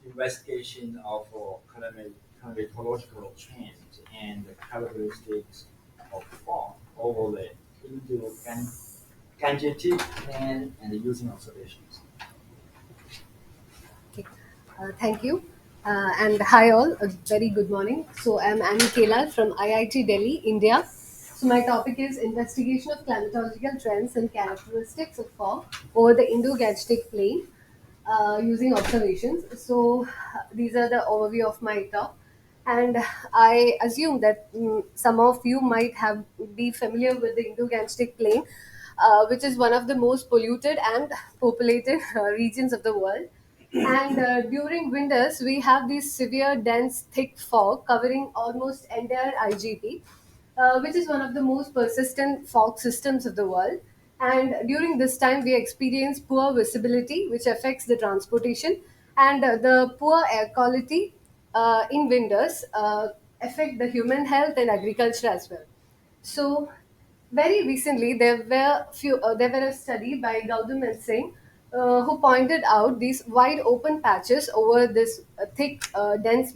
investigation of climatological trends and the characteristics of fog over the Gangetic and using observations. Okay. Thank you. And hi all, a very good morning. So I'm Annie Kelal from IIT Delhi, India. So my topic is investigation of climatological trends and characteristics of fog over the Indo-Gangetic Plain using observations. So these are the overview of my talk. And I assume that some of you might have be familiar with the Indo-Gangetic Plain, which is one of the most polluted and populated regions of the world. And during winters, we have this severe, dense, thick fog covering almost entire IGP, which is one of the most persistent fog systems of the world. And during this time, we experience poor visibility, which affects the transportation, and the poor air quality in winters affect the human health and agriculture as well. So, very recently, there were a study by Gautam and Singh who pointed out these wide open patches over this thick, dense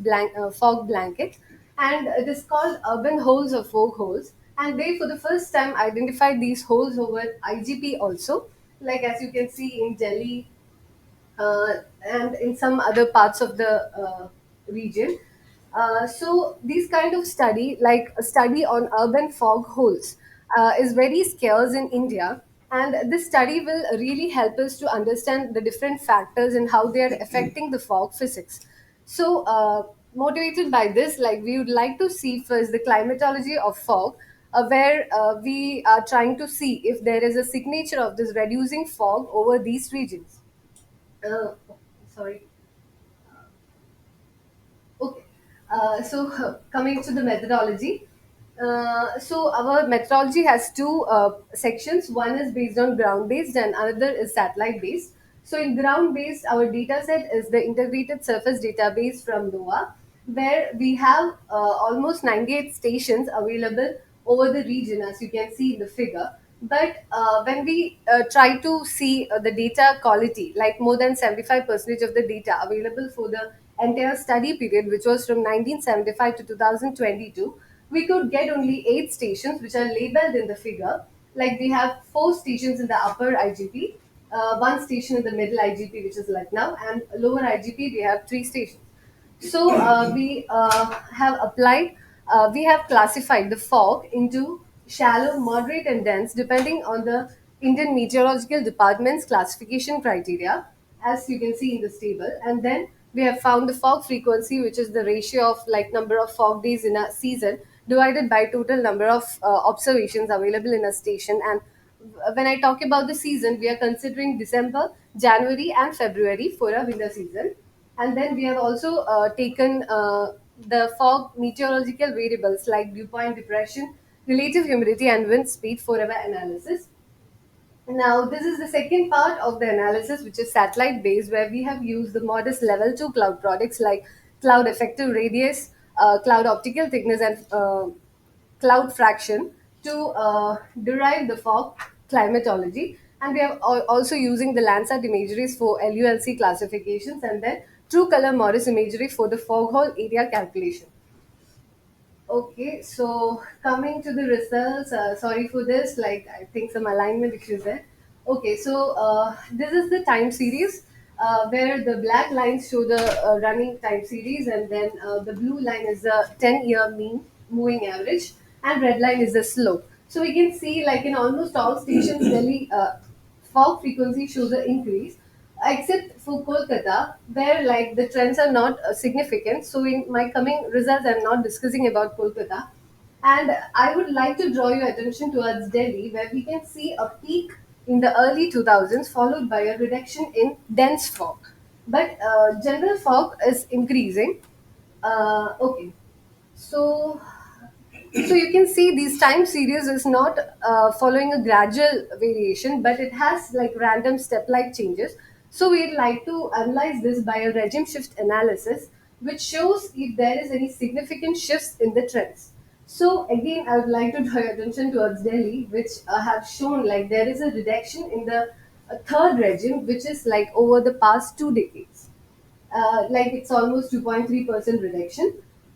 fog blanket, and it is called urban holes or fog holes. And they, for the first time, identified these holes over IGP also, like as you can see in Delhi and in some other parts of the region. So these kind of study, like a study on urban fog holes, is very scarce in India, and this study will really help us to understand the different factors and how they are affecting the fog physics. So, motivated by this, like we would like to see first the climatology of fog, where we are trying to see if there is a signature of this reducing fog over these regions. Uh, Sorry. Okay. So coming to the methodology. So our methodology has two sections. One is based on ground based and another is satellite based. So in ground based, our data set is the integrated surface database from NOAA, where we have almost 98 stations available over the region, as you can see in the figure. But when we try to see the data quality, like more than 75% of the data available for the entire study period, which was from 1975 to 2022, we could get only 8 stations, which are labeled in the figure. Like we have 4 stations in the upper IGP, one station in the middle IGP, which is Lucknow, and lower IGP, we have 3 stations. So we have classified the fog into shallow, moderate, and dense, depending on the Indian Meteorological Department's classification criteria, as you can see in this table. And then we have found the fog frequency, which is the ratio of like number of fog days in a season divided by total number of observations available in a station. And when I talk about the season, we are considering December, January, and February for a winter season. And then we have also taken the fog meteorological variables like dew point depression, relative humidity, and wind speed for our analysis. Now, this is the second part of the analysis, which is satellite based, where we have used the modest level 2 cloud products like cloud effective radius, cloud optical thickness, and cloud fraction to derive the fog climatology. And we are also using the Landsat imageries for LULC classifications, and then true color Morris imagery for the fog hole area calculation. Okay, so coming to the results, sorry for this, like I think some alignment issues there. Okay, so this is the time series where the black lines show the running time series, and then the blue line is the 10-year mean moving average, and red line is the slope. So we can see, like in almost all stations, Delhi fog frequency shows an increase, except for Kolkata, where like the trends are not significant. So in my coming results, I'm not discussing about Kolkata, and I would like to draw your attention towards Delhi, where we can see a peak in the early 2000s, followed by a reduction in dense fog. But general fog is increasing. Okay, so so you can see these time series is not following a gradual variation, but it has like random step-like changes. So we'd like to analyze this by a regime shift analysis, which shows if there is any significant shifts in the trends. So again, I would like to draw your attention towards Delhi, which have shown like there is a reduction in the third regime, which is like over the past 2 decades. like it's almost 2.3% reduction.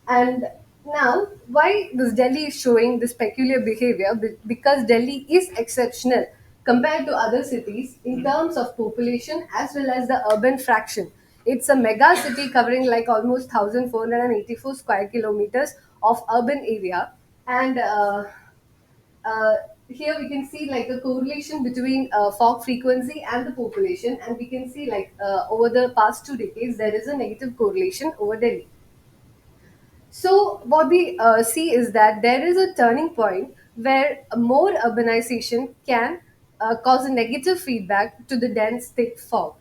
And now, why this Delhi is showing this peculiar behavior? Because Delhi is exceptional compared to other cities in terms of population as well as the urban fraction. It's a mega city covering like almost 1,484 square kilometers of urban area, and uh, here we can see like a correlation between fog frequency and the population, and we can see like over the past 2 decades there is a negative correlation over Delhi. So what we see is that there is a turning point where more urbanization can cause a negative feedback to the dense thick fog.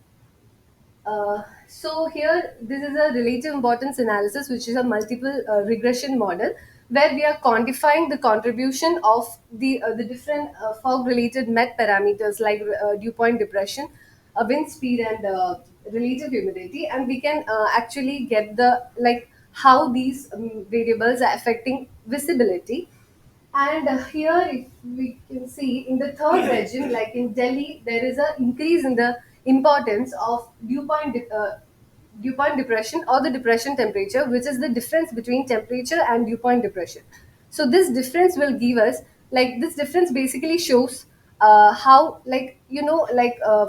So here, this is a relative importance analysis, which is a multiple regression model where we are quantifying the contribution of the different fog-related met parameters like dew point depression, wind speed, and relative humidity, and we can actually get the like how these variables are affecting visibility. And here, if we can see in the third region, like in Delhi, there is an increase in the importance of dew point depression or the depression temperature, which is the difference between temperature and dew point depression. So this difference will give us like this difference basically shows how like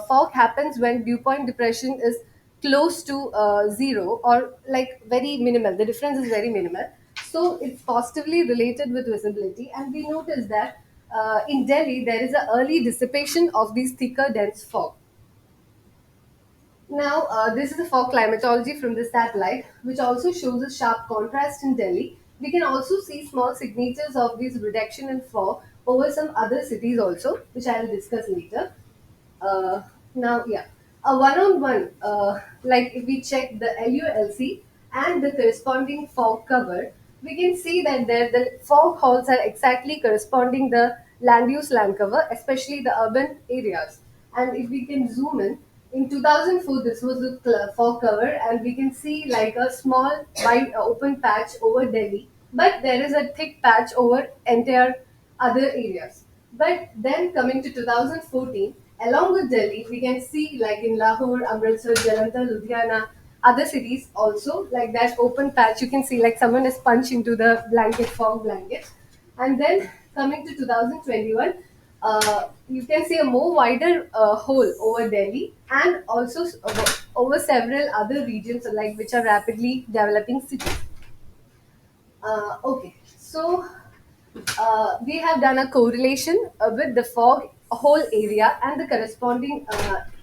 fog happens when dew point depression is close to zero or like very minimal. The difference is very minimal, so it's positively related with visibility. And we notice that in Delhi there is an early dissipation of these thicker dense fog. Now, this is a fog climatology from the satellite, which also shows a sharp contrast in Delhi. We can also see small signatures of this reduction in fog over some other cities also, which I will discuss later. Uh, Now, yeah, a one-on-one, like if we check the LULC and the corresponding fog cover, we can see that there the fog halls are exactly corresponding the land use land cover, especially the urban areas. And if we can zoom in 2004, this was the fog cover, and we can see like a small wide open patch over Delhi, but there is a thick patch over entire other areas. But then coming to 2014, along with Delhi, we can see like in Lahore, Amritsar, Jalandhar, Ludhiana, other cities also like that open patch. You can see like someone is punched into the blanket, fog blanket. And then coming to 2021, you can see a more wider hole over Delhi and also over several other regions like which are rapidly developing cities. Okay, so we have done a correlation with the fog whole area and the corresponding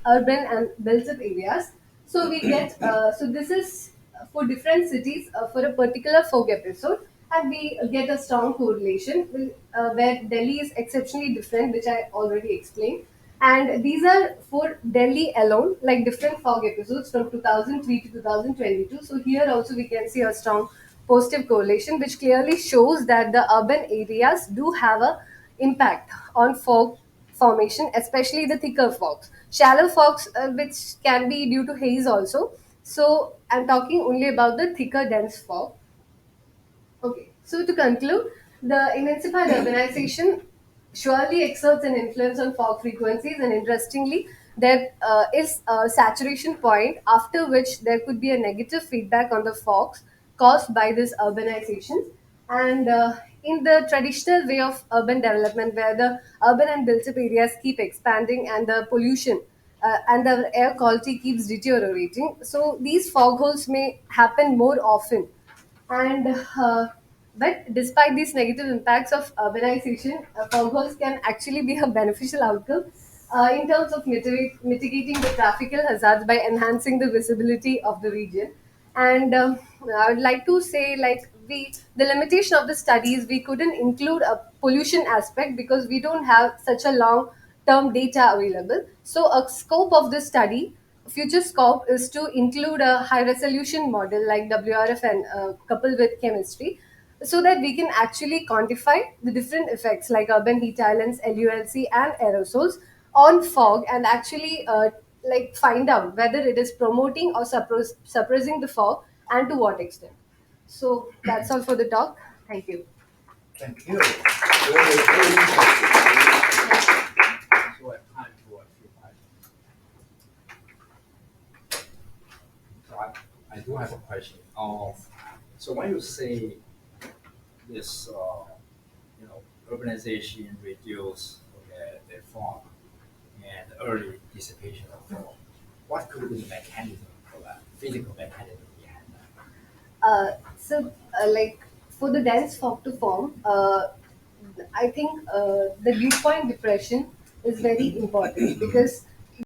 urban and built-up areas. So we get so this is for different cities for a particular fog episode, and we get a strong correlation where Delhi is exceptionally different, which I already explained. And these are for Delhi alone, like different fog episodes from 2003 to 2022. So here also we can see a strong positive correlation, which clearly shows that the urban areas do have a impact on fog formation, especially the thicker fogs. Shallow fogs, which can be due to haze also. So I'm talking only about the thicker dense fog. Okay, so to conclude, the intensified urbanization surely exerts an influence on fog frequencies, and interestingly, there is a saturation point after which there could be a negative feedback on the fogs caused by this urbanization. And in the traditional way of urban development, where the urban and built-up areas keep expanding and the pollution and the air quality keeps deteriorating, so these fog holes may happen more often. And but despite these negative impacts of urbanization, fog holes can actually be a beneficial outcome in terms of mitigating the traffic hazards by enhancing the visibility of the region. And I would like to say, like the limitation of the studies, we couldn't include a pollution aspect because we don't have such a long term data available. So a scope of this study, future scope, is to include a high resolution model like WRF and coupled with chemistry, so that we can actually quantify the different effects like urban heat islands, LULC, and aerosols on fog, and actually like find out whether it is promoting or suppressing the fog and to what extent. So that's all for the talk. Thank you. Thank you. Very interesting. So I have time for a few questions. So I do have a question. So when you say this, urbanization reduce the fog and early dissipation of fog, what could be the mechanism for that? Physical mechanism behind that? Like for the dense fog to form, I think the dew point depression is very important because